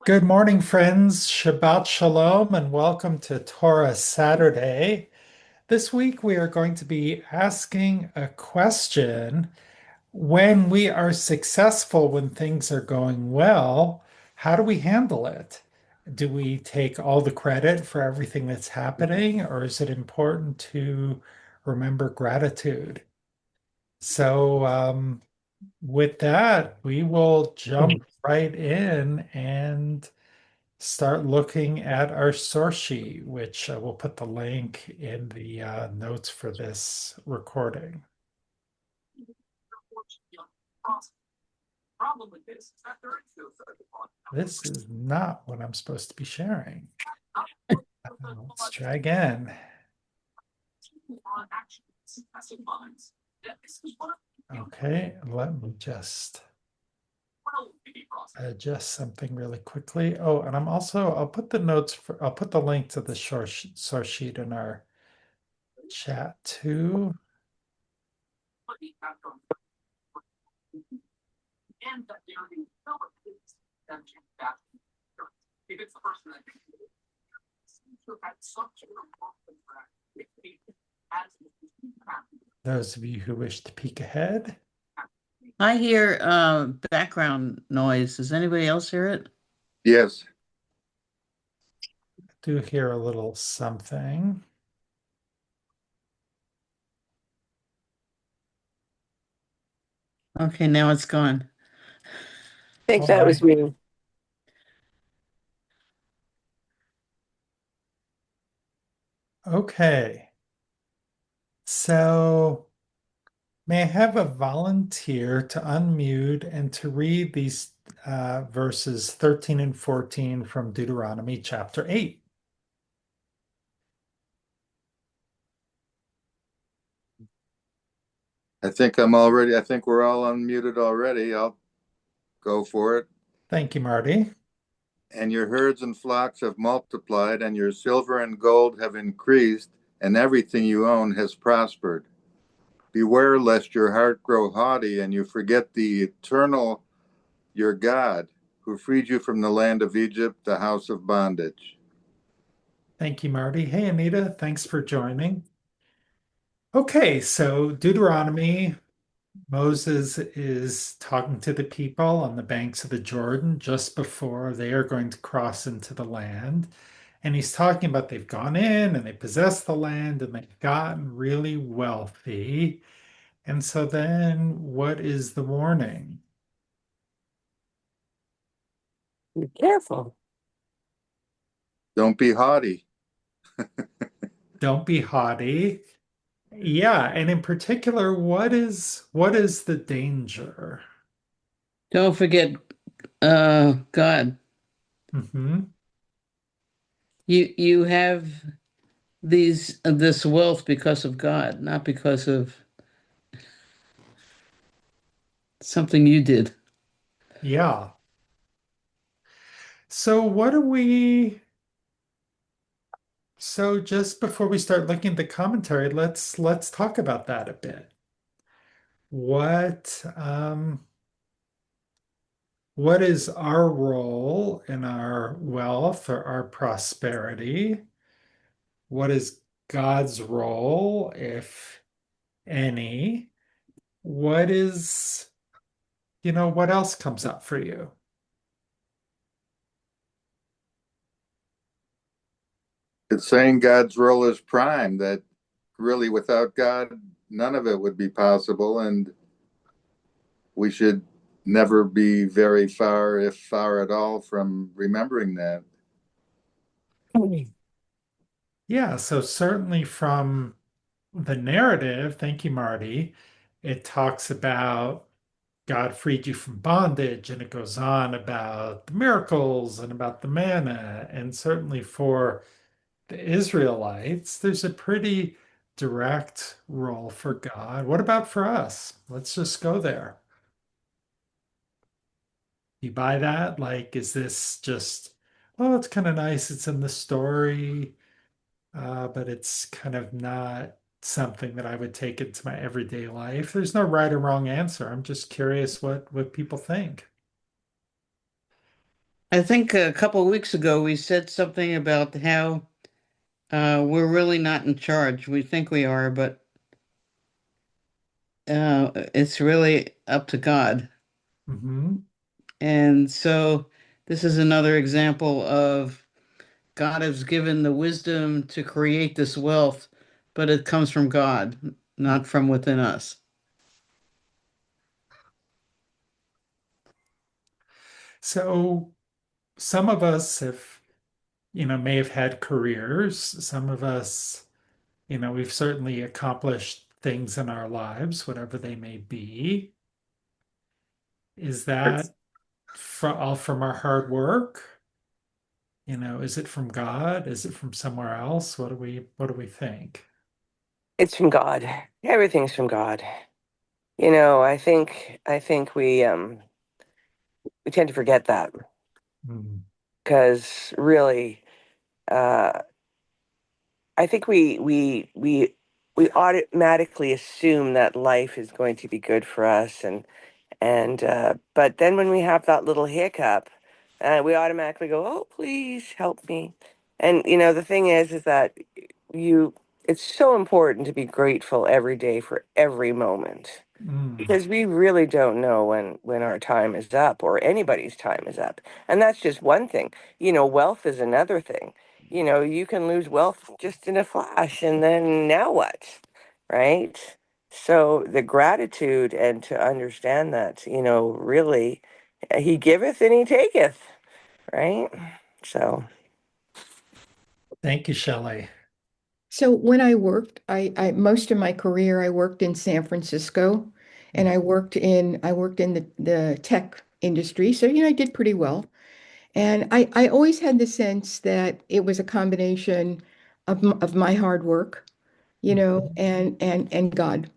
Good morning, friends. Shabbat Shalom, and welcome to Torah Saturday. This week, we are going to be asking a question. When we are successful, when things are going well, how do we handle it? Do we take all the credit for everything that's happening, or is it important to remember gratitude? So, with that, we will jump right in and start looking at our source sheet, which we'll put the link in the notes for this recording. This is not what I'm supposed to be sharing. Let's try again. Okay, let me just adjust something really quickly. Oh, and I'll put the notes I'll put the link to the source sheet in our chat too. Those of you who wish to peek ahead. I hear background noise. Does anybody else hear it? Yes, Do hear a little something. Okay, now it's gone. Think Oh, that was me. okay. So may I have a volunteer to unmute and to read these verses 13 and 14 from Deuteronomy chapter 8? I think we're all unmuted already. I'll go for it. Thank you, Marty. And your herds and flocks have multiplied, and your silver and gold have increased, and everything you own has prospered. Beware lest your heart grow haughty and you forget the eternal, your God, who freed you from the land of Egypt, the house of bondage. Thank you, Marty. Hey, Anita, thanks for joining. Okay, so Deuteronomy, Moses is talking to the people on the banks of the Jordan just before they are going to cross into the land. And he's talking about they've gone in and they possessed the land and they've gotten really wealthy. And so then what is the warning? Be careful. Don't be haughty. Don't be haughty. Yeah, and in particular, what is the danger? Don't forget God. Hmm. You have this wealth because of God, not because of something you did. Yeah. So what do we So just before we start looking at the commentary, let's talk about that a bit. What what is our role in our wealth or our prosperity? What is God's role, if any? What is, what else comes up for you? It's saying God's role is prime, that really without God, none of it would be possible. And we should never be very far, if far at all, from remembering that. Yeah, so certainly from the narrative, thank you, Marty, it talks about God freed you from bondage, and it goes on about the miracles and about the manna. And certainly for the Israelites, there's a pretty direct role for God. What about for us? Let's just go there. You buy that? Like, is this just, oh, it's kind of nice, it's in the story, but it's kind of not something that I would take into my everyday life. There's no right or wrong answer. I'm just curious what people think. I think a couple of weeks ago we said something about how we're really not in charge. We think we are, but it's really up to God. Hmm. And so this is another example of God has given the wisdom to create this wealth, but it comes from God, not from within us. So some of us have, may have had careers. Some of us, we've certainly accomplished things in our lives, whatever they may be. Is that all from our hard work? Is it from God? Is it from somewhere else? What do we think? It's from God. Everything's from God. I think we tend to forget that Mm, because really, uh, I think we automatically assume that life is going to be good for us, and but then when we have that little hiccup, we automatically go, "Oh, please help me." And the thing is that you it's so important to be grateful every day for every moment mm, because we really don't know when our time is up or anybody's time is up. And that's just one thing. Wealth is another thing. You can lose wealth just in a flash, and then now what? Right? So the gratitude and to understand that, really, he giveth and he taketh, right? So, thank you, Shelley. So when I worked, I most of my career I worked in San Francisco, and I worked in the tech industry. So I did pretty well. And I always had the sense that it was a combination of my hard work, Mhm. and God.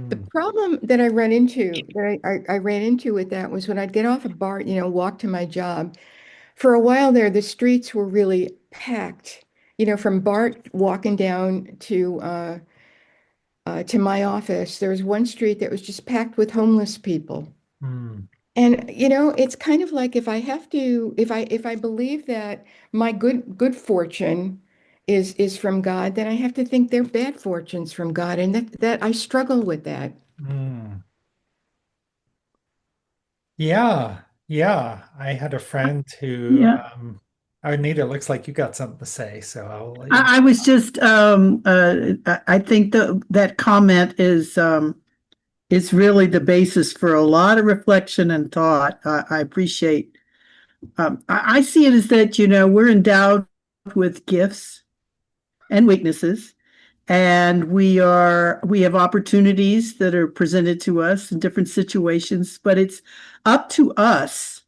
The Mm, problem that I ran into with that was when I'd get off a BART, walk to my job. For a while there, the streets were really packed. From BART walking down to my office, there was one street that was just packed with homeless people. mm, And it's kind of like if I believe that my good fortune is from God, then I have to think their bad fortunes from God, and that I struggle with that. mm. Yeah, yeah. I had a friend who, Yeah, Anita, looks like you got something to say, so I'll let you. I was just I think that comment is really the basis for a lot of reflection and thought. I appreciate. I see it as that we're endowed with gifts and weaknesses, and we have opportunities that are presented to us in different situations, but it's up to us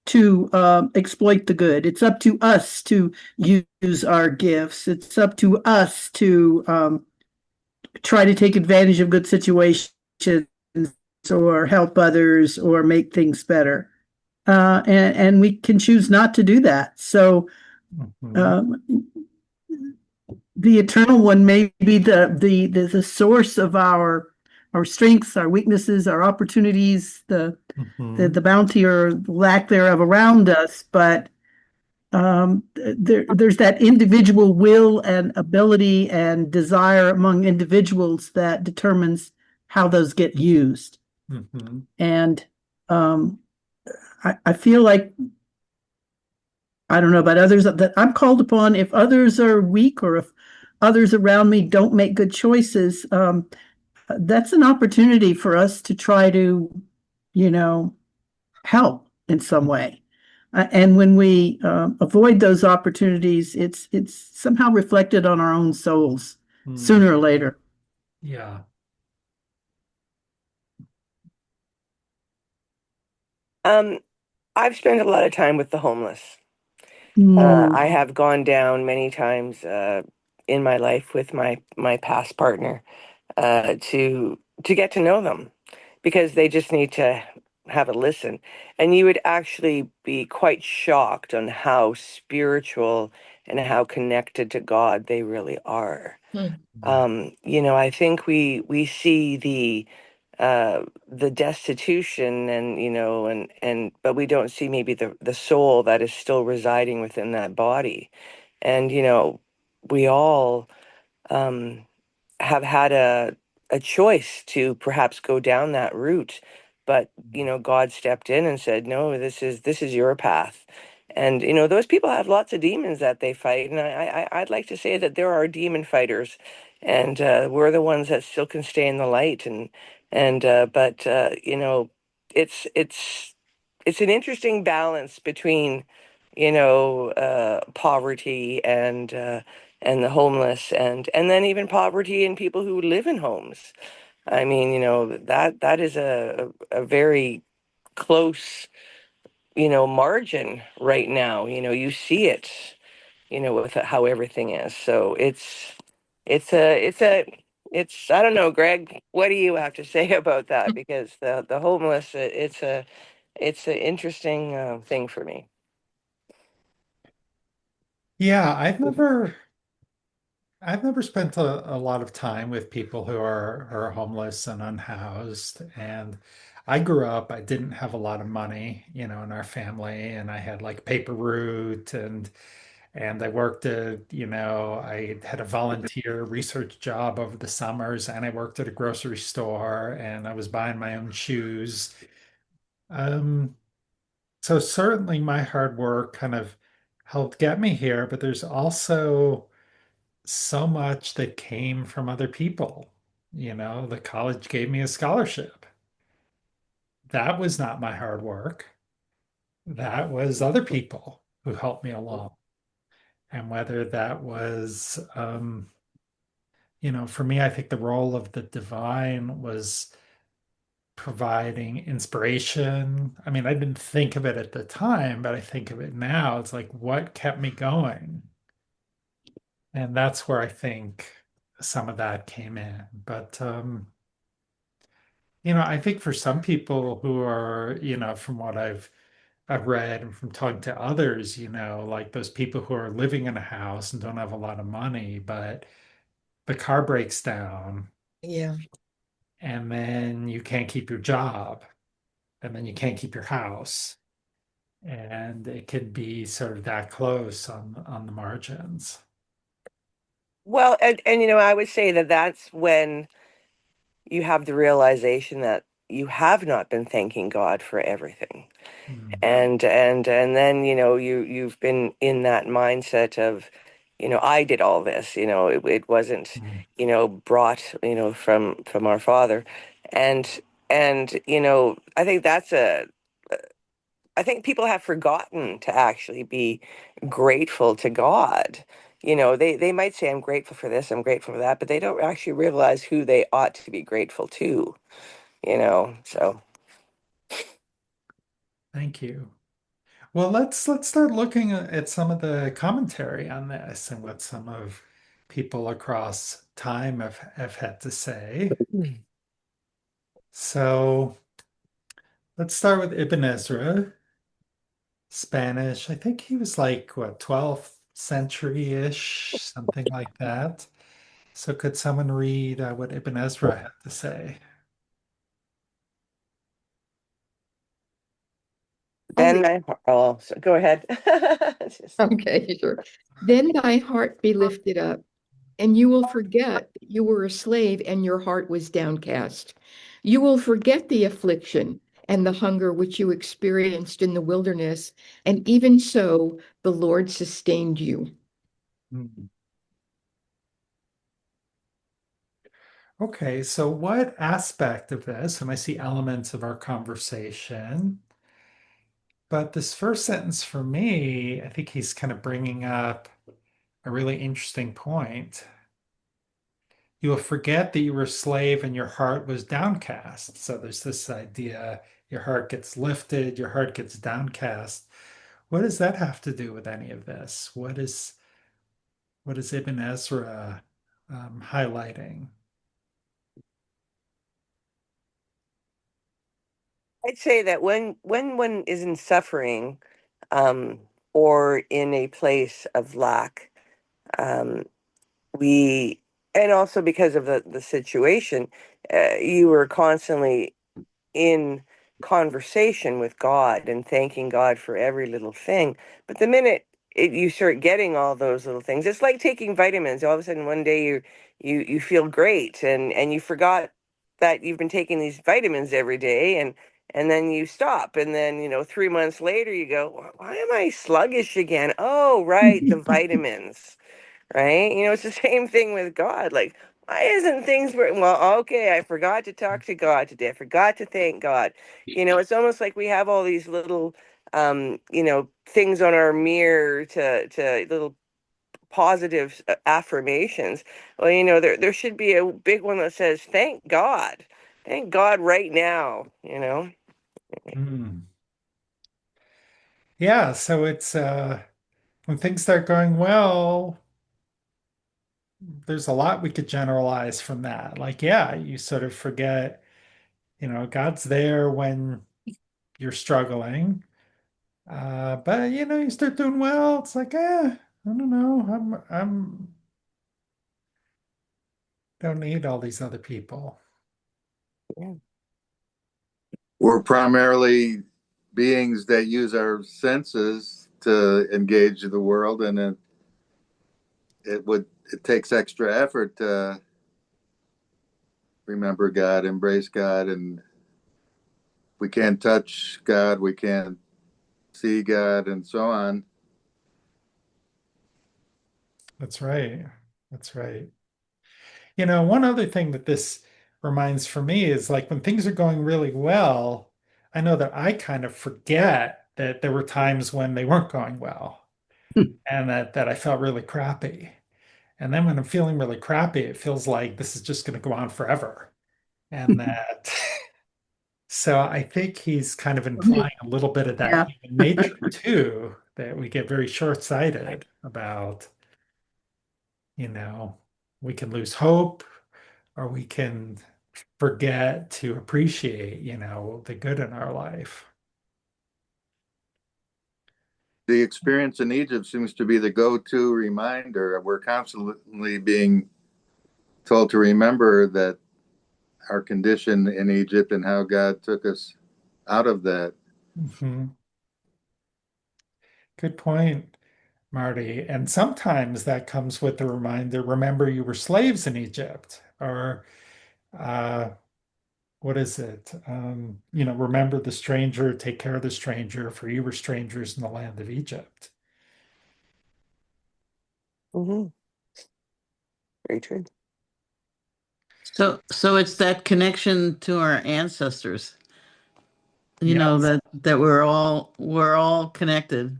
to exploit the good. It's up to us to use our gifts. It's up to us to try to take advantage of good situations or help others or make things better. And we can choose not to do that. So Mhm, um, the eternal one may be the source of our strengths, our weaknesses, our opportunities, the mhm, bounty or lack thereof around us, but there's that individual will and ability and desire among individuals that determines how those get used. mhm, And um, I feel like, I don't know about others, that I'm called upon if others are weak or if others around me don't make good choices. That's an opportunity for us to try to, you know, help in some way. And when we avoid those opportunities, it's somehow reflected on our own souls mm. sooner or later. Yeah. um, I've spent a lot of time with the homeless. Mm, I have gone down many times in my life with my past partner to get to know them because they just need to have a listen. And you would actually be quite shocked on how spiritual and how connected to God they really are. Hmm. I think we see the destitution, and but we don't see maybe the soul that is still residing within that body. And we all um, have had a choice to perhaps go down that route, but God stepped in and said, no, this is your path. And those people have lots of demons that they fight, and I'd like to say that there are demon fighters, and we're the ones that still can stay in the light. And but it's an interesting balance between poverty and the homeless, and then even poverty in people who live in homes. I mean, that is a very close, margin right now. You see it, with how everything is. So it's I don't know, Greg, what do you have to say about that? Because the homeless, it's an interesting thing for me. Yeah, I've never spent a lot of time with people who are homeless and unhoused. And I grew up, I didn't have a lot of money, in our family, and I had like paper route and I worked I had a volunteer research job over the summers, and I worked at a grocery store, and I was buying my own shoes. Um, so certainly my hard work kind of helped get me here, but there's also so much that came from other people. The college gave me a scholarship. That was not my hard work. That was other people who helped me along. And whether that was, for me, I think the role of the divine was providing inspiration. I mean, I didn't think of it at the time, but I think of it now. It's like, what kept me going? And that's where I think some of that came in. But I think for some people who are, from what I've read and from talking to others, like those people who are living in a house and don't have a lot of money, but the car breaks down Yeah. and then you can't keep your job and then you can't keep your house. And it could be sort of that close on the margins. Well, and I would say that that's when you have the realization that you have not been thanking God for everything. Mm, And then you've been in that mindset of I did all this. It wasn't mm. brought from our Father. And I think I think people have forgotten to actually be grateful to God. They might say, I'm grateful for this, I'm grateful for that, but they don't actually realize who they ought to be grateful to, so. Thank you. Well, let's start looking at some of the commentary on this and what some of people across time have had to say. So let's start with Ibn Ezra, Spanish. I think he was like what, 12th century-ish, something like that. So could someone read what Ibn Ezra had to say? Oh, So go ahead. okay, sure. Then thy heart be lifted up, and you will forget that you were a slave and your heart was downcast. You will forget the affliction and the hunger which you experienced in the wilderness, and even so the Lord sustained you. Hmm. Okay, so what aspect of this, and I see elements of our conversation, but this first sentence for me, I think he's kind of bringing up a really interesting point. You will forget that you were a slave and your heart was downcast. So there's this idea your heart gets lifted, your heart gets downcast. What does that have to do with any of this? What is Ibn Ezra highlighting? I'd say that when one is in suffering, um, or in a place of lack, um, we and also because of the situation, you were constantly in conversation with God and thanking God for every little thing. But the minute you start getting all those little things, it's like taking vitamins. All of a sudden, one day you feel great, and you forgot that you've been taking these vitamins every day, and then you stop, and then 3 months later you go, why am I sluggish again? Oh, right, the vitamins. Right? It's the same thing with God. Like, why isn't things well, okay, I forgot to talk to God today. I forgot to thank God. It's almost like we have all these little things on our mirror to little positive affirmations. Well, there should be a big one that says, thank God. Thank God right now. Hmm. Yeah, so it's when things start going well, there's a lot we could generalize from that. Like, yeah, you sort of forget, God's there when you're struggling. But you start doing well, it's like, I don't know. I'm don't need all these other people. Yeah. We're primarily beings that use our senses to engage the world, and it takes extra effort to remember God, embrace God, and we can't touch God, we can't see God, and so on. That's right. That's right. One other thing that this reminds for me is like when things are going really well, I know that I kind of forget that there were times when they weren't going well and that I felt really crappy. And then when I'm feeling really crappy, it feels like this is just going to go on forever. And that, so I think he's kind of implying a little bit of that Yeah. human nature too, that we get very short-sighted about, you know, we can lose hope or we can forget to appreciate, the good in our life. The experience in Egypt seems to be the go-to reminder. We're constantly being told to remember that our condition in Egypt and how God took us out of that. Mhm. Good point, Marty. And sometimes that comes with the reminder, remember you were slaves in Egypt, or uh, what is it? Remember the stranger, take care of the stranger, for you were strangers in the land of Egypt. Hmm. Very true. So it's that connection to our ancestors, Yes. that we're all connected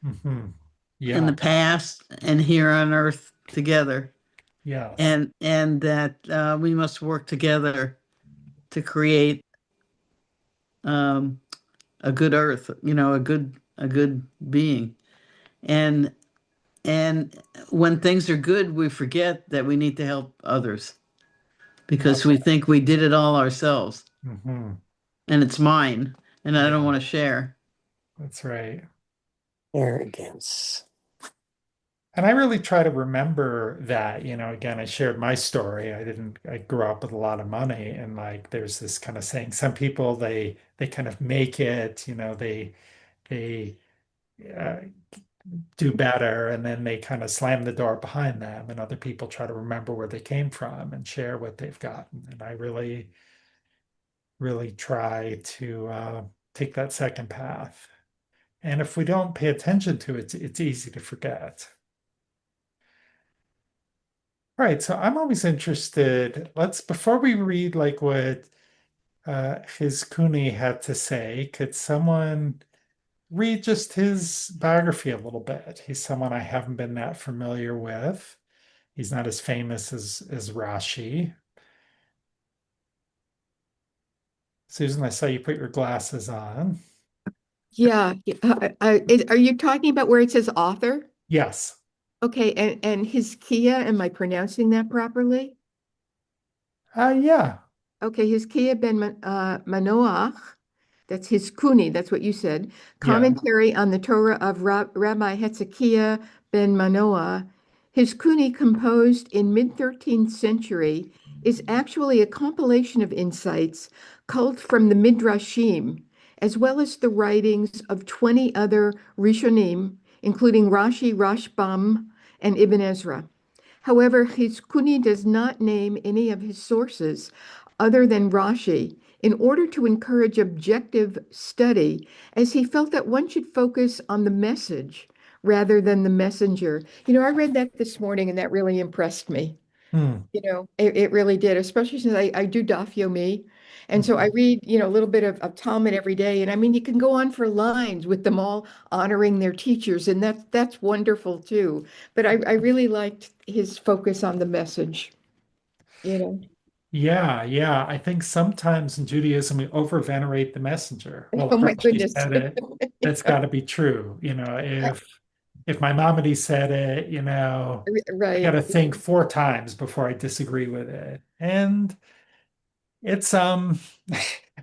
Hmm. in the Yeah. past and here on earth together. Yes. And that we must work together to create um, a good earth, a good being. And and when things are good, we forget that we need to help others Yeah. because we think we did it all ourselves Hmm. and it's mine and I don't Yeah. want to share. That's right. Arrogance. And I really try to remember that, again, I shared my story. I grew up with a lot of money and like there's this kind of saying, some people they kind of make it, they uh, do better and then they kind of slam the door behind them and other people try to remember where they came from and share what they've gotten. And I really, really try to take that second path. And if we don't pay attention to it, it's easy to forget. Right. So I'm always interested. Before we read like what his Cooney had to say, could someone read just his biography a little bit? He's someone I haven't been that familiar with. He's not as famous as Rashi. Susan, I saw you put your glasses on. Yeah. Are you talking about where it says author? Yes. Okay, and his Kia, am I pronouncing that properly? Yeah. Okay, his Kia ben Manoach, that's his Kuni, that's what you said. Yeah. Commentary on the Torah of Rabbi Hezekiah ben Manoah, His Kuni, composed in mid-13th century, is actually a compilation of insights culled from the Midrashim, as well as the writings of 20 other Rishonim, including Rashi, Rashbam, and Ibn Ezra. However, his Kuni does not name any of his sources other than Rashi in order to encourage objective study, as he felt that one should focus on the message rather than the messenger. I read that this morning and that really impressed me. Hmm. It really did, especially since I do Daf Yomi. And so I Mhm. read, a little bit of Talmud every day. And I mean, you can go on for lines with them all honoring their teachers, and that's wonderful too. But I really liked his focus on the message, you know. Yeah, yeah. I think sometimes in Judaism we over-venerate the messenger. Well, Oh if my Rashi goodness. said it, that's got to be true. If my Maimonides said it, I got Right. to think four times before I disagree with it. And it's and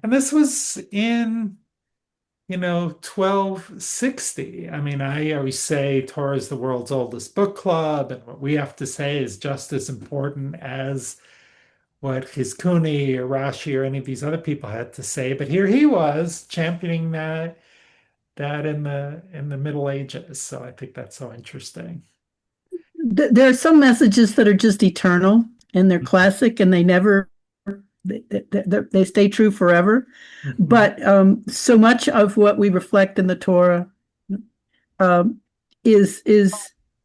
this was in 1260. I mean, I always say Torah is the world's oldest book club, and what we have to say is just as important as what Hizkuni or Rashi or any of these other people had to say. But here he was championing that in the Middle Ages. So I think that's so interesting. There are some messages that are just eternal and they're classic and they never they stay true forever. Mhm. But so much of what we reflect in the Torah um, is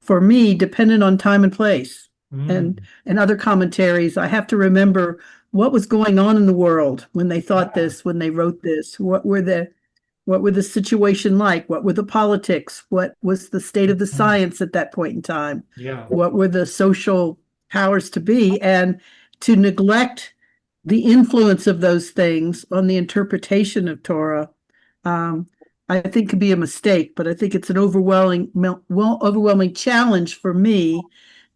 for me dependent on time and place and Mm. and other commentaries. I have to remember what was going on in the world when they thought Yeah. this, when they wrote this. What were the situation like? What were the politics? What was the state of the Mhm. science at that point in time? Yeah. What were the social powers to be? And to neglect the influence of those things on the interpretation of Torah, um, I think could be a mistake, but I think it's an overwhelming challenge for me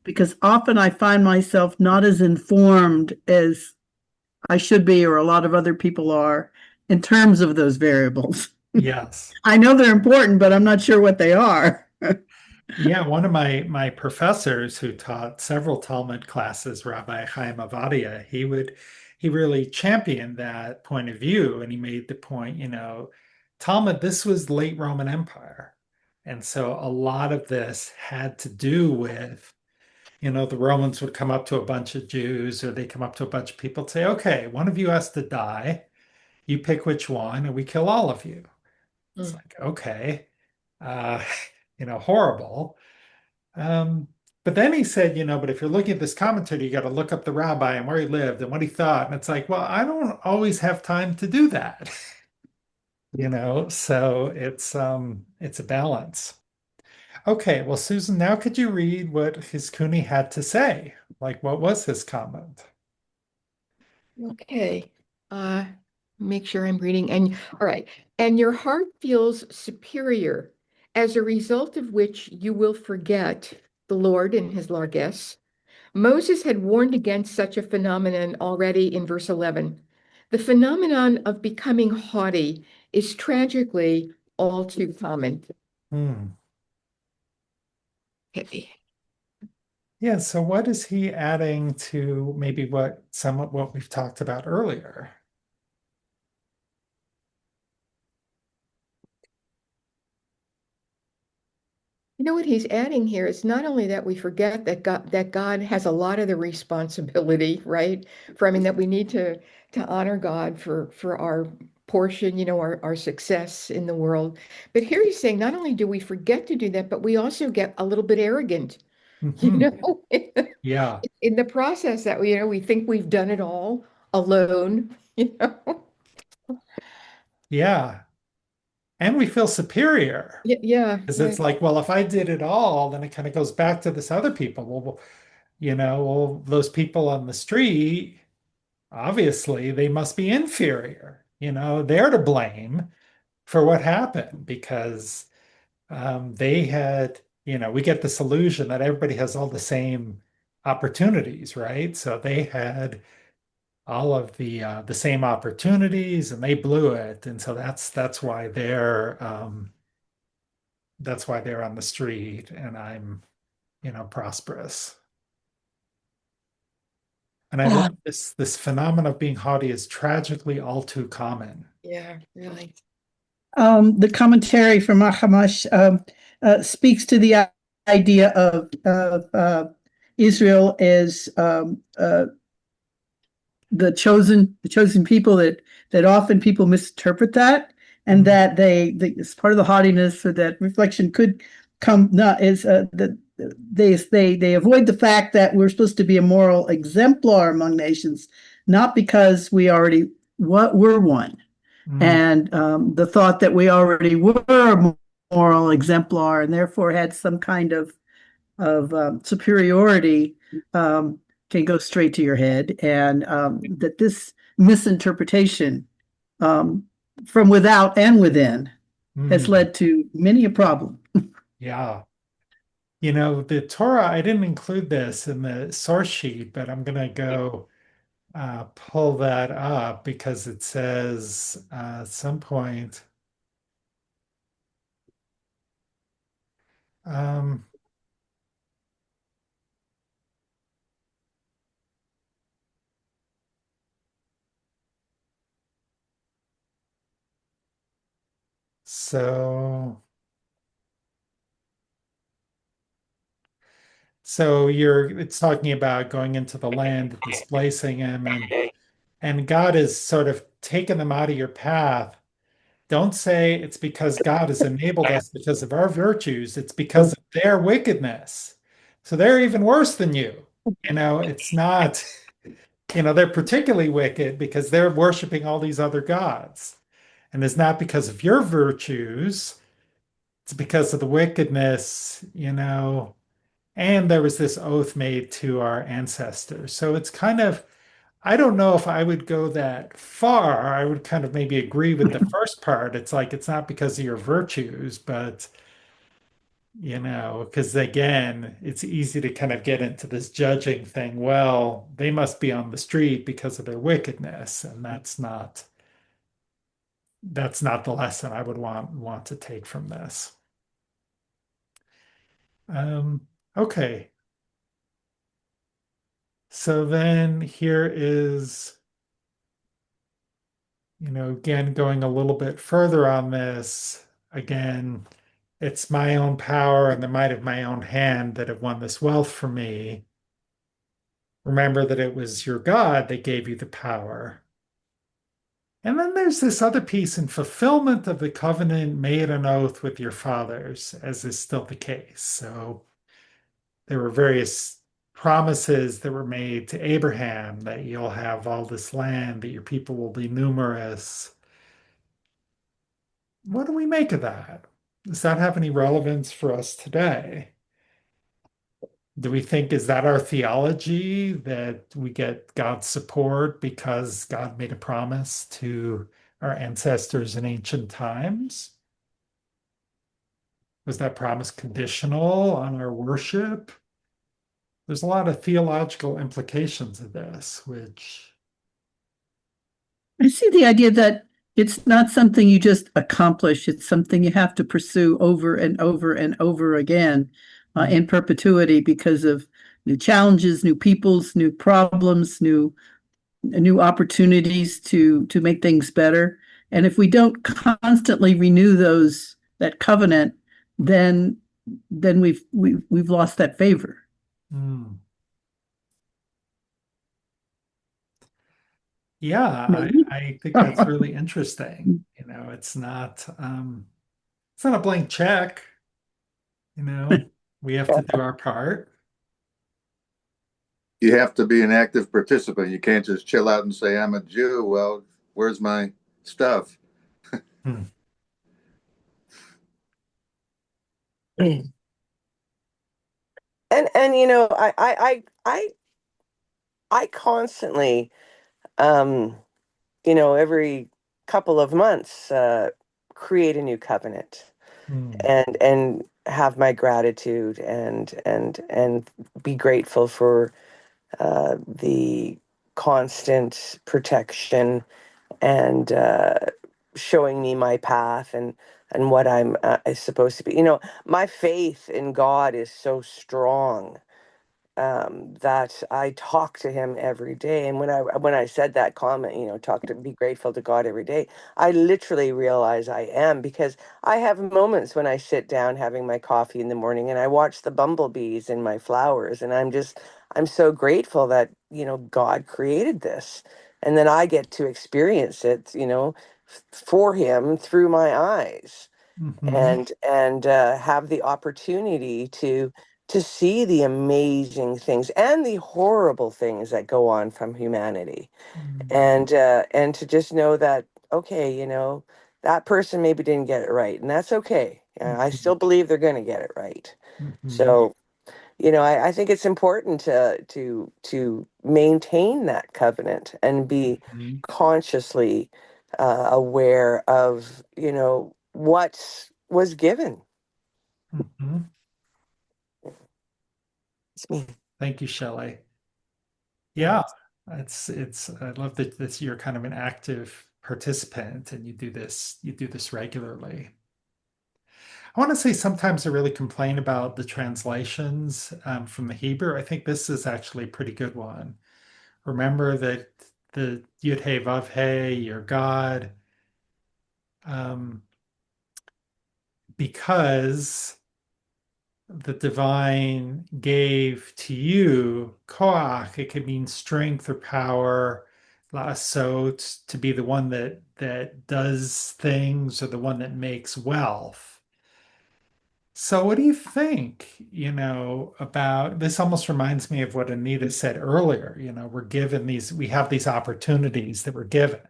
because often I find myself not as informed as I should be or a lot of other people are in terms of those variables. Yes. I know they're important, but I'm not sure what they are. Yeah, one of my professors who taught several Talmud classes, Rabbi Chaim Avadia, he really championed that point of view, and he made the point, Talmud, this was late Roman Empire, and so a lot of this had to do with, the Romans would come up to a bunch of Jews, or they come up to a bunch of people and say, "Okay, one of you has to die. You pick which one, and we kill all of you." It's Mm. like, okay, uh, horrible. Um, but then he said, but if you're looking at this commentary, you got to look up the rabbi and where he lived and what he thought. And it's like, well, I don't always have time to do that, so it's a balance. Okay, well, Susan, now could you read what his Cooney had to say? Like, what was his comment? Okay. Uh, make sure I'm reading. And all right. And your heart feels superior, as a result of which you will forget the Lord and his largesse. Moses had warned against such a phenomenon already in verse 11. The phenomenon of becoming haughty is tragically all too common. Hmm. Okay. Yeah, so what is he adding to maybe somewhat what we've talked about earlier? You know what he's adding here is not only that we forget that God has a lot of the responsibility, right? I mean, that we need to honor God for our portion, our success in the world. But here he's saying not only do we forget to do that, but we also get a little bit arrogant, Hmm. in Yeah. the process that we think we've done it all alone, you know? Yeah. And we feel superior. Yeah, yeah, Because yeah. it's like, well, if I did it all, then it kind of goes back to this other people. Well, those people on the street, obviously, they must be inferior. They're to blame for what happened because they had, we get this illusion that everybody has all the same opportunities, right? So they had all of the same opportunities and they blew it. And so that's why they're on the street and I'm prosperous. And I love this phenomenon of being haughty is tragically all too common. Yeah, really. The commentary from Mahamash speaks to the idea of Israel as the chosen people, that often people misinterpret that, and that it's part of the haughtiness, or that reflection could come, not is that they avoid the fact that we're supposed to be a moral exemplar among nations, not because we already were one, Mm, and the thought that we already were a moral exemplar and therefore had some kind of superiority, can go straight to your head, and that this misinterpretation, um, from without and within, has mm, led to many a problem. yeah. The Torah, I didn't include this in the source sheet, but I'm going to go pull that up because it says at some point. Um, so, it's talking about going into the land, displacing him, and God has sort of taken them out of your path. Don't say it's because God has enabled us because of our virtues. It's because of their wickedness. So they're even worse than you. It's not, they're particularly wicked because they're worshiping all these other gods. And it's not because of your virtues, it's because of the wickedness. And there was this oath made to our ancestors. So it's kind of, I don't know if I would go that far. I would kind of maybe agree with the first part. It's like it's not because of your virtues, but because again, it's easy to kind of get into this judging thing. Well, they must be on the street because of their wickedness, and that's not the lesson I would want to take from this. Okay. So then here is, again, going a little bit further on this. Again, it's my own power and the might of my own hand that have won this wealth for me. Remember that it was your God that gave you the power. And then there's this other piece in fulfillment of the covenant made an oath with your fathers, as is still the case. So there were various promises that were made to Abraham that you'll have all this land, that your people will be numerous. What do we make of that? Does that have any relevance for us today? Do we think, is that our theology, that we get God's support because God made a promise to our ancestors in ancient times? Was that promise conditional on our worship? There's a lot of theological implications of this, which, I see the idea that it's not something you just accomplish, it's something you have to pursue over and over and over again, in perpetuity, because of new challenges, new peoples, new problems, new opportunities to make things better. And if we don't constantly renew that covenant, then we've lost that favor. mm, yeah, Maybe. I think that's really interesting. It's not a blank check, you know, we have to do our part. You have to be an active participant. You can't just chill out and say, I'm a Jew. Well, where's my stuff? Hmm. And I constantly, um every couple of months, create a new covenant Hmm. and have my gratitude and be grateful for the constant protection and showing me my path. And and what I'm supposed to be. You know, my faith in God is so strong that I talk to him every day. And when I said that comment, you know, talk to be grateful to God every day, I literally realize I am, because I have moments when I sit down having my coffee in the morning and I watch the bumblebees in my flowers, and I'm so grateful that, you know, God created this, and then I get to experience it, you know, for him through my eyes, Hmm. and have the opportunity to see the amazing things and the horrible things that go on from humanity, and to just know that, okay, you know, that person maybe didn't get it right, and that's okay. I Hmm. still believe they're going to get it right. Hmm. So, you know, I think it's important to maintain that covenant and be Hmm. consciously aware of, you know, what was given. Hmm. It's me. Thank you, Shelley. Yeah, I love that you're kind of an active participant and you do this regularly. I want to say sometimes I really complain about the translations from the Hebrew. I think this is actually a pretty good one. Remember that the Yud Hey Vav Hey, your God, um, because the divine gave to you koach. It could mean strength or power, lasot, to be the one that does things or the one that makes wealth. So what do you think, you know, about this? Almost reminds me of what Anita said earlier. You know, we have these opportunities that we're given,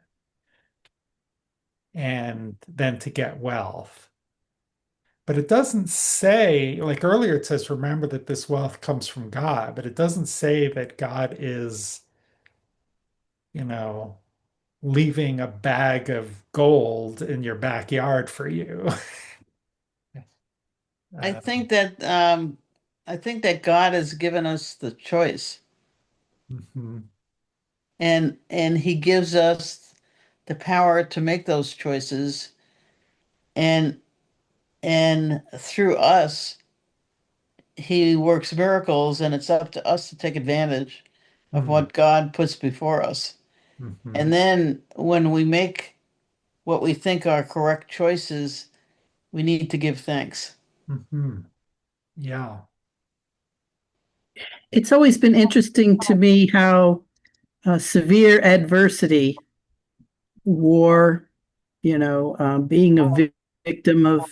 and then to get wealth. But it doesn't say, like earlier, it says, remember that this wealth comes from God, but it doesn't say that God is, you know, leaving a bag of gold in your backyard for you. I Uh, think that I think that God has given us the choice, mhm, and he gives us the power to make those choices, and through us he works miracles, and it's up to us to take advantage of mhm, what God puts before us. mhm, And then when we make what we think are correct choices, we need to give thanks. mhm. Yeah. It's always been interesting to me how severe adversity, war, being a victim of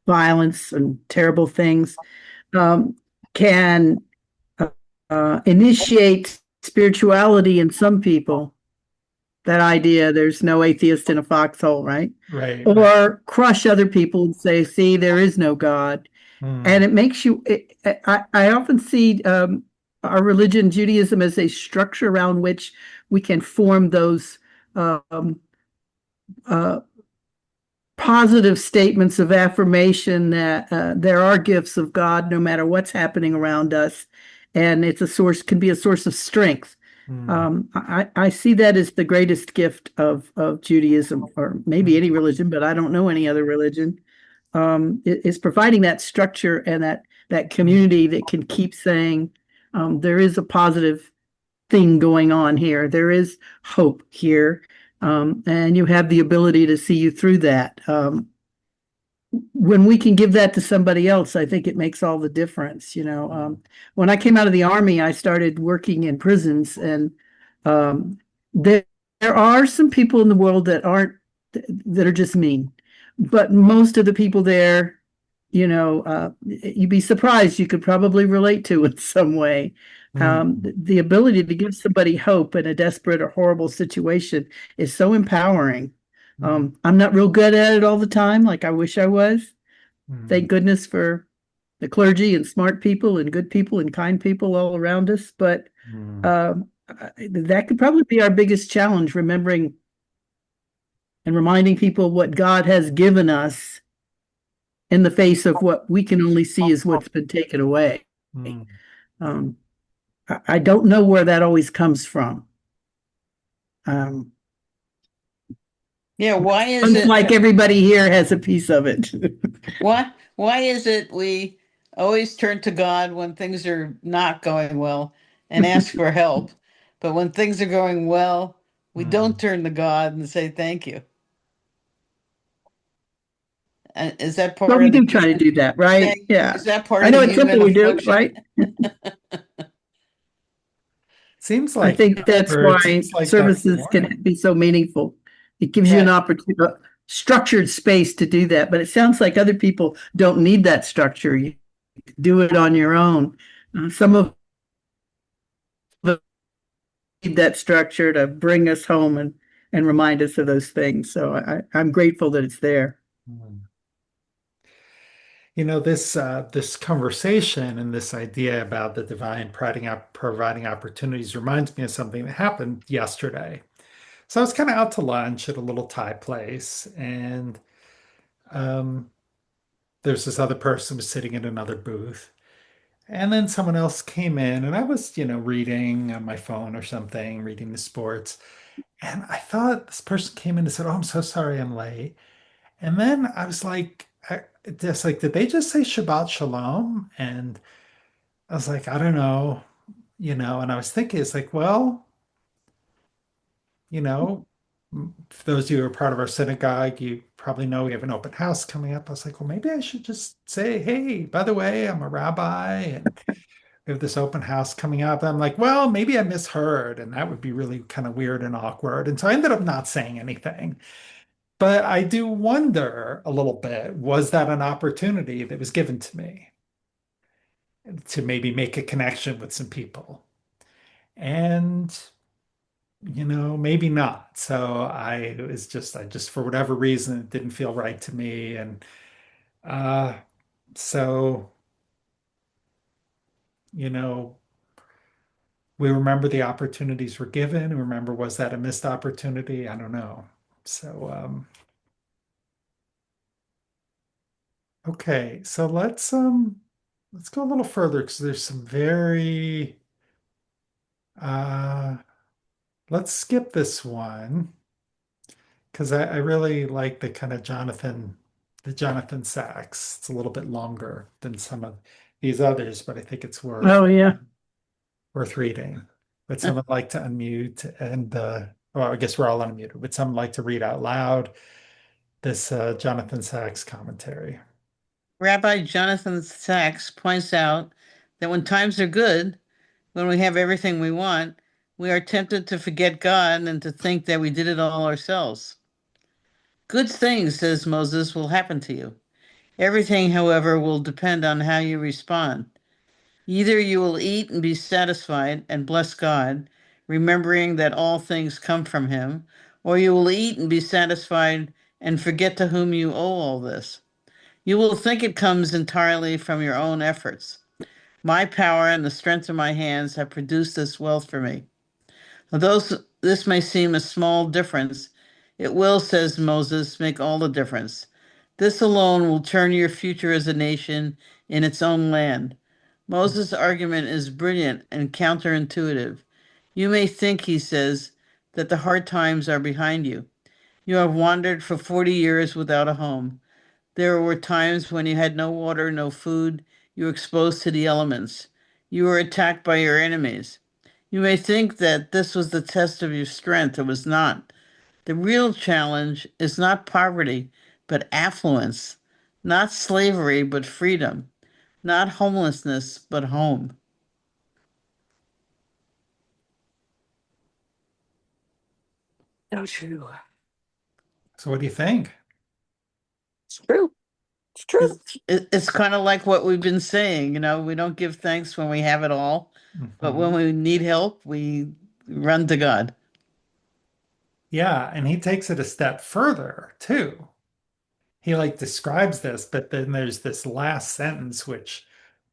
violence and terrible things, um, can initiate spirituality in some people. That idea, there's no atheist in a foxhole, right? Right, right. Or crush other people and say, see, there is no God. Mm, And it makes you, I often see our religion, Judaism, as a structure around which we can form those um, uh, positive statements of affirmation that there are gifts of God no matter what's happening around us. And it's a source, can be a source of strength. mm, I see that as the greatest gift of Judaism, or maybe mm, any religion, but I don't know any other religion. Is providing that structure and that mm, community that can keep saying there is a positive thing going on here. There is hope here, and you have the ability to see you through that. When we can give that to somebody else, I think it makes all the difference. When I came out of the army, I started working in prisons, and um, there there are some people in the world that are just mean, but most of the people there, you'd be surprised you could probably relate to in some way. mm, The ability to give somebody hope in a desperate or horrible situation is so empowering. mm, I'm not real good at it all the time, like I wish I was. mm, Thank goodness for the clergy and smart people and kind people all around us. But mm, um, that could probably be our biggest challenge, remembering and reminding people what God has given us in the face of what we can only see as what's been taken away. mm. Um, I don't know where that always comes from. Um, Yeah, why is Sounds it like everybody here has a piece of it. why is it we always turn to God when things are not going well and ask for help, but when things are going well, we don't Hmm. turn to God and say thank you? And is that Well, part we of the do try to human do that, right? thing? Yeah. Is that part I of know the at Temple human we do, affliction? right? Seems I like think that, that's or it why seems like that's the services morning. can be so meaningful. It gives you an Right. opportunity, a structured space to do that. But it sounds like other people don't need that structure. You do it on your own. Some of us need that structure to bring us home and remind us of those things. So I'm grateful that it's there. Hmm. This conversation and this idea about the divine providing opportunities reminds me of something that happened yesterday. So I was kind of out to lunch at a little Thai place, and um, there's this other person was sitting in another booth. And then someone else came in, and I was, reading on my phone or something, reading the sports. And I thought this person came in and said, "Oh, I'm so sorry I'm late." And then I was like, just like, did they just say Shabbat Shalom? And I was like, I don't know, and I was thinking, it's like, well, you know, for those of you who are part of our synagogue, you probably know we have an open house coming up. I was like, well, maybe I should just say, hey, by the way, I'm a rabbi and we have this open house coming up. I'm like, well, maybe I misheard, and that would be really kind of weird and awkward. And so I ended up not saying anything. But I do wonder a little bit, was that an opportunity that was given to me to maybe make a connection with some people? And maybe not. So I just for whatever reason it didn't feel right to me. And uh so, you know, we remember the opportunities were given. Remember, was that a missed opportunity? I don't know. So okay, so let's go a little further because there's some very uh let's skip this one because I really like the Jonathan Sacks. It's a little bit longer than some of these others, but I think it's Oh, yeah. worth reading. Would someone like to unmute and well, I guess we're all unmuted. Would someone like to read out loud this Jonathan Sacks commentary? Rabbi Jonathan Sachs points out that when times are good, when we have everything we want, we are tempted to forget God and to think that we did it all ourselves. Good things, says Moses, will happen to you. Everything, however, will depend on how you respond. Either you will eat and be satisfied and bless God, remembering that all things come from Him, or you will eat and be satisfied and forget to whom you owe all this. You will think it comes entirely from your own efforts. My power and the strength of my hands have produced this wealth for me. Although this may seem a small difference, it will, says Moses, make all the difference. This alone will turn your future as a nation in its own land. Moses' argument is brilliant and counterintuitive. You may think, he says, that the hard times are behind you. You have wandered for 40 years without a home. There were times when you had no water, no food, you were exposed to the elements. You were attacked by your enemies. You may think that this was the test of your strength. It was not. The real challenge is not poverty, but affluence, not slavery, but freedom, not homelessness, but home. So true. So what do you think? It's true. It's true. It's kind of like what we've been saying, we don't give thanks when we have it all, but when Mhm. we need help, we run to God. Yeah, and he takes it a step further too. He like describes this, but then there's this last sentence which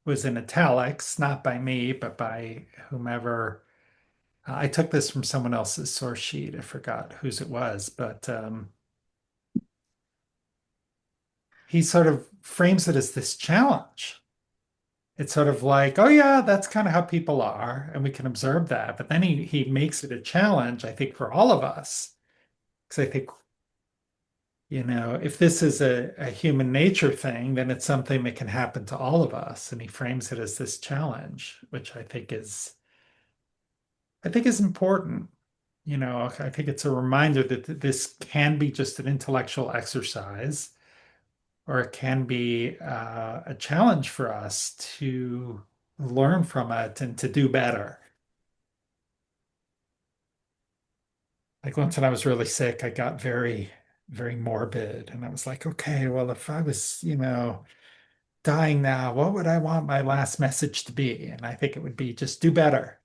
was in italics, not by me, but by whomever. I took this from someone else's source sheet. I forgot whose it was, but he sort of frames it as this challenge. It's sort of like, oh yeah, that's kind of how people are, and we can observe that. But then he makes it a challenge, I think, for all of us. Because I think If this is a human nature thing, then it's something that can happen to all of us. And he frames it as this challenge, which I think is important. I think it's a reminder that this can be just an intellectual exercise, or it can be a challenge for us to learn from it and to do better. Like once when I was really sick, I got very, very morbid. And I was like, okay, well, if I was, dying now, what would I want my last message to be? And I think it would be just do better.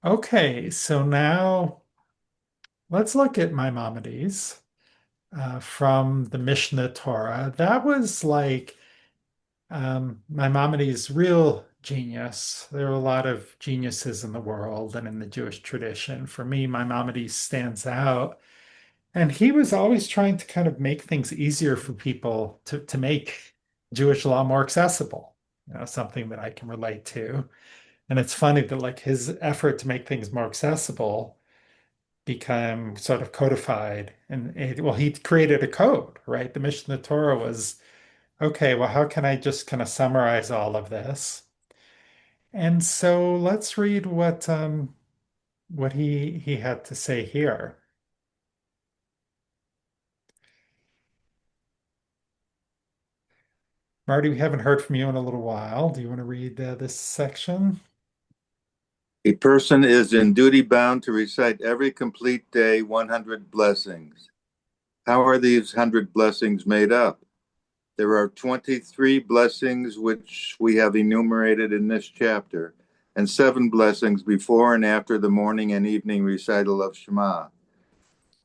Okay, so now let's look at Maimonides from the Mishnah Torah. That was like Maimonides' real genius. There are a lot of geniuses in the world and in the Jewish tradition. For me, Maimonides stands out. And he was always trying to kind of make things easier for people to make Jewish law more accessible, something that I can relate to. And it's funny that like his effort to make things more accessible become sort of codified. And well, he created a code, right? The Mishnah Torah was, okay, well, how can I just kind of summarize all of this? And so let's read what he had to say here. Marty, we haven't heard from you in a little while. Do you want to read this section? A person is in duty bound to recite every complete day 100 blessings. How are these 100 blessings made up? There are 23 blessings which we have enumerated in this chapter, and 7 blessings before and after the morning and evening recital of Shema.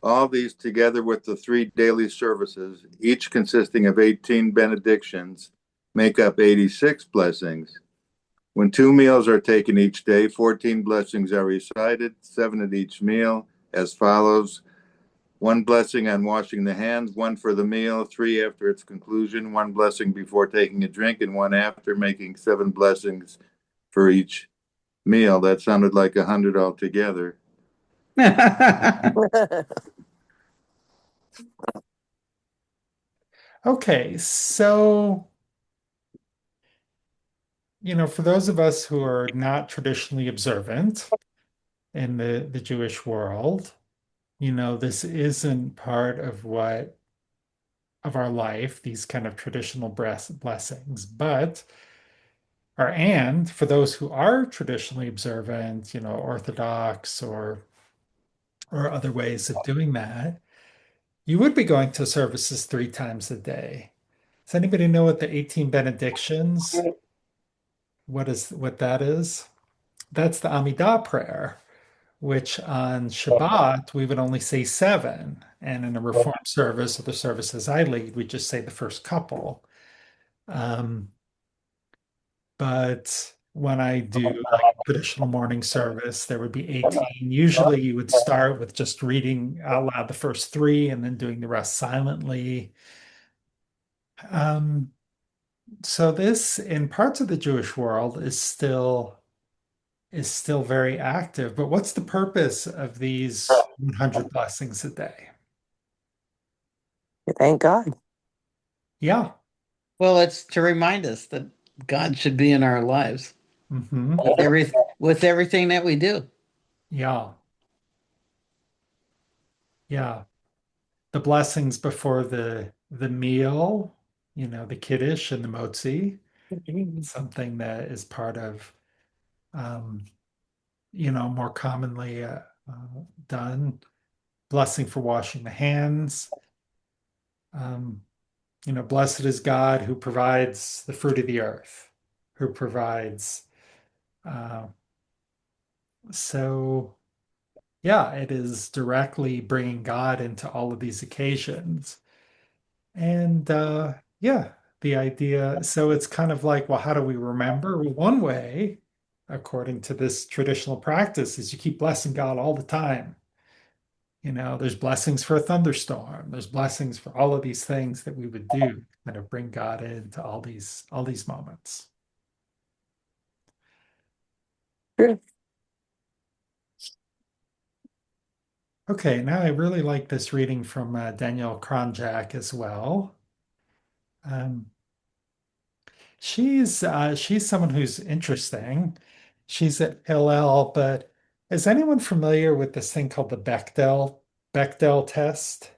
All these, together with the 3 daily services, each consisting of 18 benedictions, make up 86 blessings. When 2 meals are taken each day, 14 blessings are recited, 7 at each meal, as follows: 1 blessing on washing the hands, 1 for the meal, 3 after its conclusion, 1 blessing before taking a drink, and 1 after, making 7 blessings for each meal. That sounded like 100 altogether. Okay, so, for those of us who are not traditionally observant in the Jewish world, this isn't part of our life, these kind of traditional blessings. And for those who are traditionally observant, Orthodox or other ways of doing that, you would be going to services 3 times a day. Does anybody know what the 18 benedictions, what that is? That's the Amidah prayer, which on Shabbat we would only say 7. And in a Reformed service or the services I lead, we just say the first couple. But when I do like traditional morning service, there would be 18. Usually you would start with just reading out loud the first 3 and then doing the rest silently. Um, so this in parts of the Jewish world is still very active. But what's the purpose of these 100 blessings a day? Thank God. Yeah. Well, it's to remind us that God should be in our lives Hmm. with everything that we do. Yeah. Yeah. The blessings before the meal, the kiddush and the motzi, something that is part of um, more commonly done. Blessing for washing the hands. Um, Blessed is God who provides the fruit of the earth, who provides. Uh, so, yeah, it is directly bringing God into all of these occasions. And yeah, the idea. So it's kind of like, well, how do we remember? Well, one way, according to this traditional practice, is you keep blessing God all the time. There's blessings for a thunderstorm. There's blessings for all of these things that we would do, kind of bring God into all these moments. Sure. Okay, now I really like this reading from Danielle Kronjak as well. Um, she's someone who's interesting. She's at Hillel, but is anyone familiar with this thing called the Bechdel test?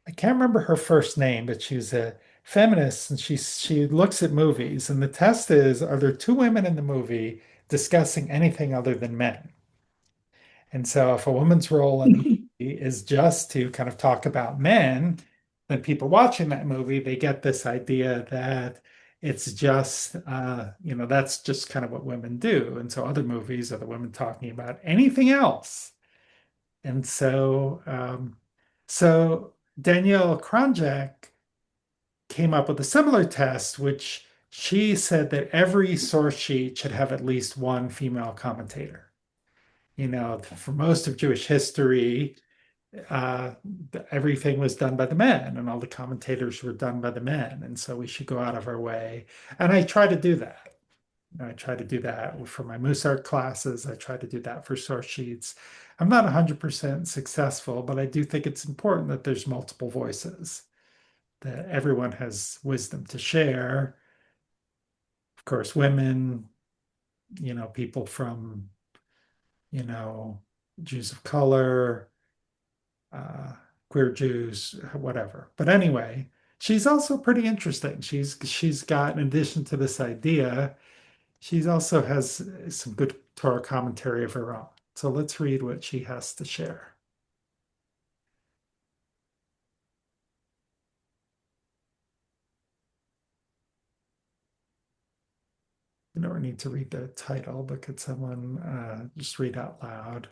I can't remember her first name, but she's a feminist and she looks at movies. And the test is, are there two women in the movie discussing anything other than men? And so if a woman's role in the movie is just to kind of talk about men, then people watching that movie, they get this idea that it's just, that's just kind of what women do. And so other movies are the women talking about anything else. And so Danielle Kronjak came up with a similar test, which she said that every source sheet should have at least one female commentator. For most of Jewish history, uh, everything was done by the men, and all the commentators were done by the men. And so we should go out of our way. And I try to do that. I try to do that for my Musar classes. I try to do that for source sheets. I'm not 100% successful, but I do think it's important that there's multiple voices, that everyone has wisdom to share. Of course, women, people from, you know, Jews of color, uh, queer Jews, whatever. But anyway, she's also pretty interesting. She's got, in addition to this idea, she also has some good Torah commentary of her own. So let's read what she has to share. You don't need to read the title, but could someone just read out loud?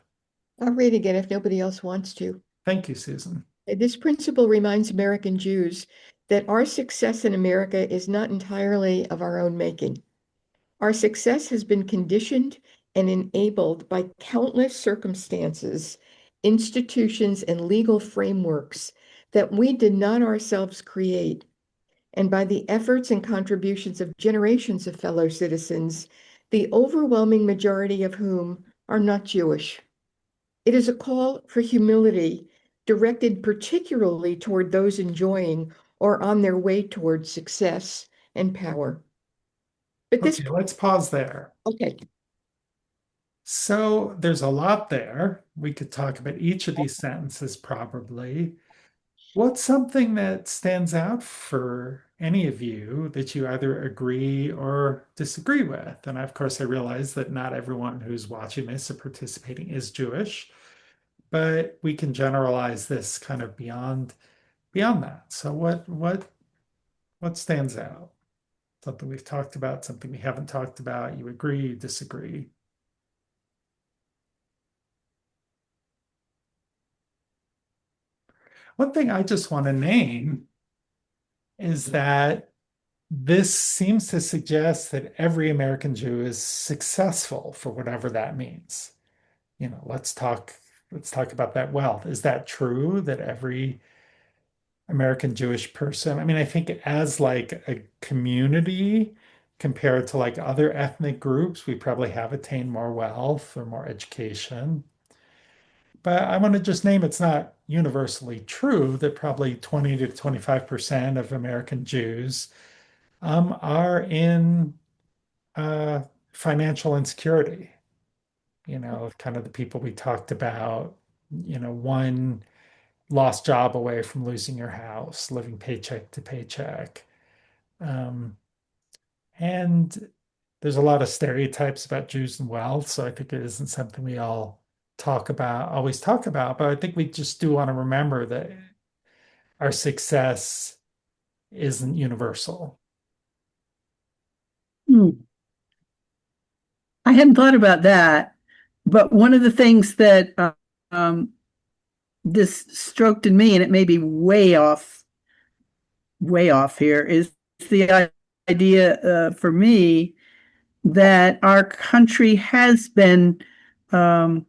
I'll read again if nobody else wants to. Thank you, Susan. This principle reminds American Jews that our success in America is not entirely of our own making. Our success has been conditioned and enabled by countless circumstances, institutions, and legal frameworks that we did not ourselves create, and by the efforts and contributions of generations of fellow citizens, the overwhelming majority of whom are not Jewish. It is a call for humility directed particularly toward those enjoying or on their way toward success and power. But this, Okay, let's pause there. okay, So there's a lot there. We could talk about each of these sentences probably. What's something that stands out for any of you that you either agree or disagree with? And of course, I realize that not everyone who's watching this or participating is Jewish, but we can generalize this kind of beyond that. So what stands out? Something we've talked about, something we haven't talked about, you agree, you disagree. One thing I just want to name is that this seems to suggest that every American Jew is successful for whatever that means. Let's talk about that wealth. Is that true that every American Jewish person, I mean, I think as like a community compared to like other ethnic groups, we probably have attained more wealth or more education. But I want to just name it's not universally true that probably 20 to 25% of American Jews are in uh, financial insecurity. Kind of the people we talked about, one lost job away from losing your house, living paycheck to paycheck. Um, and there's a lot of stereotypes about Jews and wealth, so I think it isn't something we always talk about, but I think we just do want to remember that our success isn't universal. Hmm. I hadn't thought about that, but one of the things that um, this stroked in me, and it may be way off here, is the idea for me that our country has been um,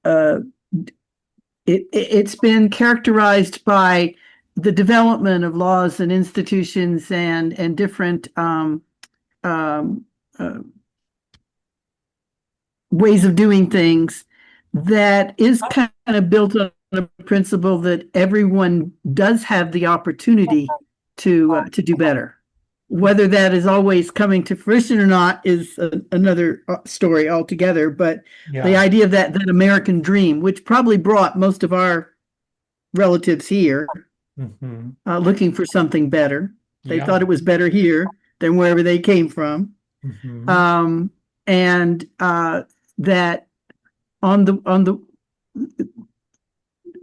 uh, it's been characterized by the development of laws and institutions and different um, uh, ways of doing things that is kind of built on a principle that everyone does have the opportunity to do better. Whether that is always coming to fruition or not is another story altogether. But the Yeah. idea of that American dream, which probably brought most of our relatives here, Hmm. looking for something better. They Yeah. thought it was better here than wherever they came from. Hmm. Um, and that on the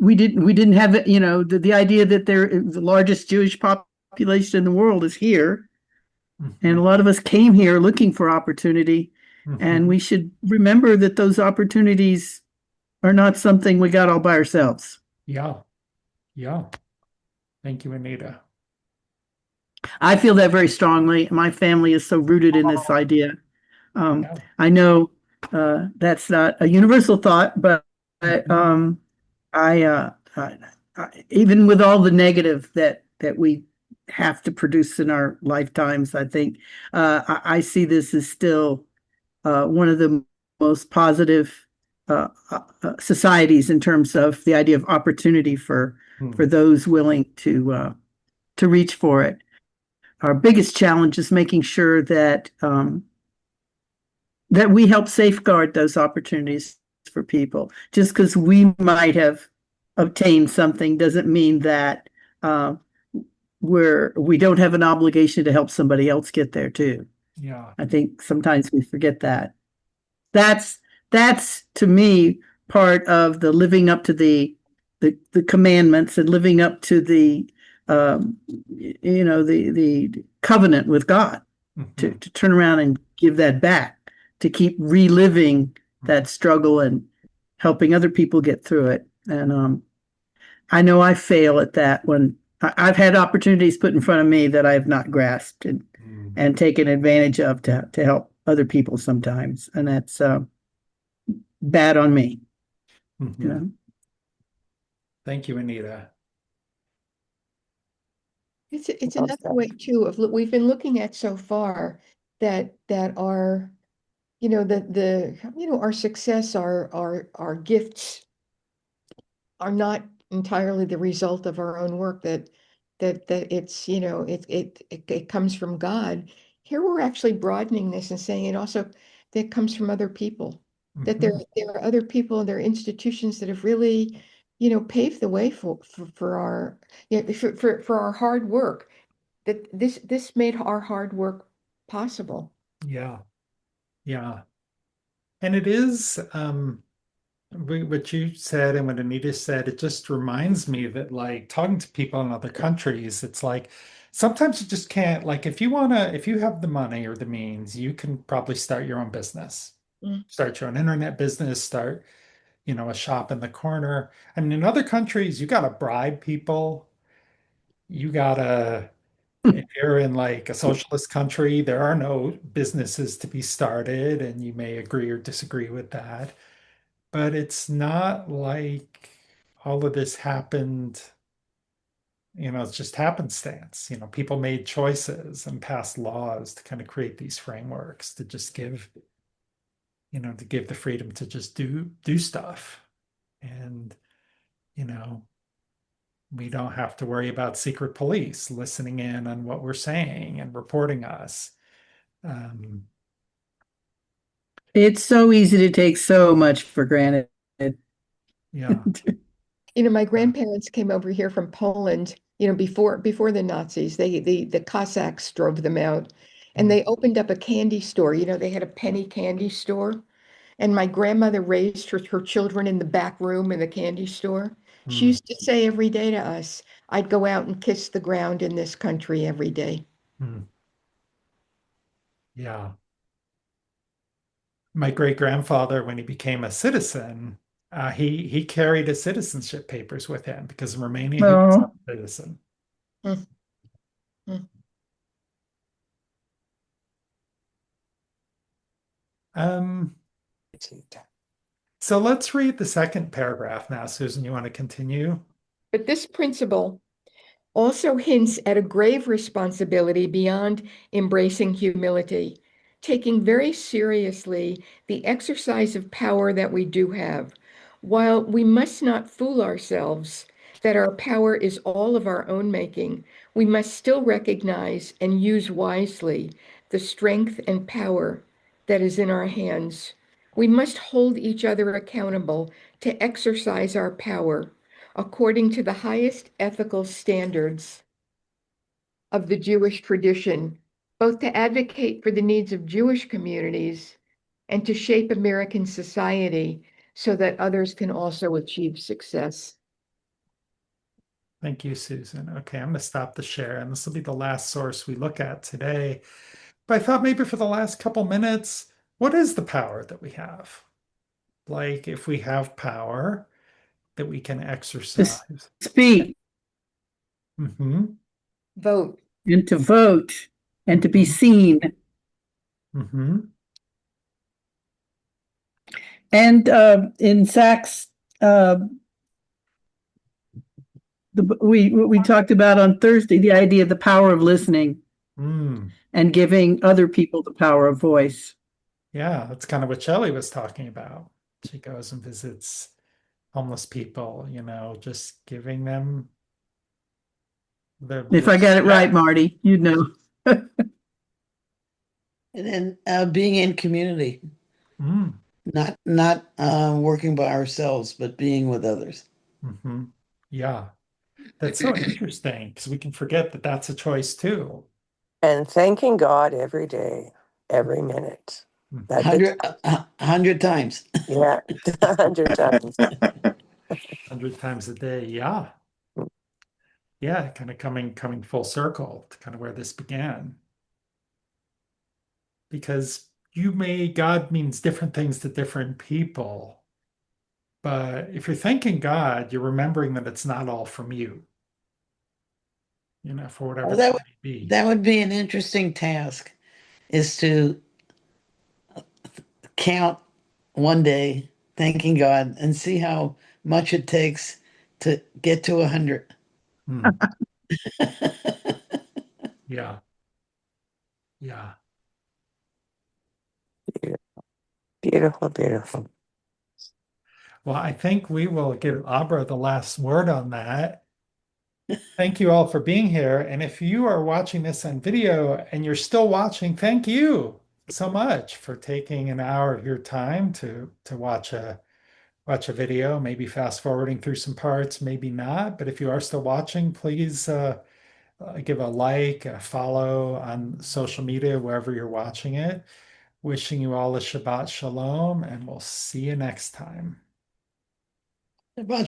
we didn't have it, the idea that the largest Jewish population in the world is here, and Hmm. a lot of us came here looking for opportunity, and Hmm. we should remember that those opportunities are not something we got all by ourselves. Yeah. Yeah. Thank you, Anita. I feel that very strongly. My family is so rooted in this idea. Yeah. I know that's not a universal thought, but Hmm. um, even with all the negative that we have to produce in our lifetimes, I think I see this as still one of the most positive societies in terms of the idea of opportunity for those willing to reach for it. Our biggest challenge is making sure that we help safeguard those opportunities for people. Just because we might have obtained something doesn't mean that we don't have an obligation to help somebody else get there too. Yeah. I think sometimes we forget that. That's that's to me part of the living up to the commandments and living up to the covenant with God Hmm. to turn around and give that back, to keep reliving that struggle and helping other people get through it. And I know I fail at that when I've had opportunities put in front of me that I have not grasped and taken advantage of to help other people sometimes. And that's bad on me, you Hmm. know. Thank you, Anita. It's another way too of we've been looking at so far that our our success, our gifts are not entirely the result of our own work, that it's it comes from God. Here we're actually broadening this and saying it also that comes from other people, that Hmm. there are other people and there are institutions that have really paved the way for our for our hard work, that this made our hard work possible. Yeah. Yeah. And it is, what you said and what Anita said, it just reminds me that, like, talking to people in other countries, it's like sometimes you just can't, like, if you have the money or the means, you can probably start your own business, Mm. start your own internet business, start, a shop in the corner. I mean, in other countries, you got to bribe people. You got to, if you're in like a socialist country, there are no businesses to be started, and you may agree or disagree with that. But it's not like all of this happened, it's just happenstance. People made choices and passed laws to kind of create these frameworks to just give the freedom to just do stuff. And, you know, we don't have to worry about secret police listening in on what we're saying and reporting us. Um, It's so easy to take so much for granted. yeah. My Yeah. grandparents came over here from Poland, before the Nazis. The Cossacks drove them out, and Mm, they opened up a candy store. They had a penny candy store, and my grandmother raised her children in the back room in the candy store. She mm, used to say every day to us, "I'd go out and kiss the ground in this country every day." mm. Yeah. My great grandfather, when he became a citizen, he carried his citizenship papers with him because in Romania he was not Oh, a citizen. Mm, mm. Um, so let's read the second paragraph now. Susan, you want to continue? But this principle also hints at a grave responsibility beyond embracing humility, taking very seriously the exercise of power that we do have. While we must not fool ourselves that our power is all of our own making, we must still recognize and use wisely the strength and power that is in our hands. We must hold each other accountable to exercise our power according to the highest ethical standards of the Jewish tradition, both to advocate for the needs of Jewish communities and to shape American society so that others can also achieve success. Thank you, Susan. Okay, I'm going to stop the share, and this will be the last source we look at today. But I thought maybe for the last couple minutes, what is the power that we have? Like, if we have power that we can To exercise. speak Mm-hmm. Vote. and to vote and to be Mm-hmm. seen. Mm-hmm. And in Zach's, we talked about on Thursday the idea of the power of listening Mm. and giving other people the power of voice. Yeah, that's kind of what Shelley was talking about. She goes and visits homeless people, just giving them the If I got it right, respect. Marty, you'd know. And then being in community, Mm. not working by ourselves, but being with others. Mm-hmm. Yeah, that's so interesting because we can forget that that's a choice too. And thanking God every day, every minute. That bit, 100 times. yeah, 100 times. 100 times a day. Yeah. Yeah, kind of coming full circle to kind of where this began. Because God means different things to different people. But if you're thanking God, you're remembering that it's not all from you, for whatever Well, that may be. that would be an interesting task, is to count one day, thanking God, and see how much it takes to get to 100. Hmm. Yeah. Yeah. Beautiful, beautiful. Well, I think we will give Abra the last word on that. Thank you all for being here. And if you are watching this on video and you're still watching, thank you so much for taking an hour of your time to watch a video, maybe fast forwarding through some parts, maybe not. But if you are still watching, please give a like, a follow on social media, wherever you're watching it. Wishing you all a Shabbat Shalom, and we'll see you next time. About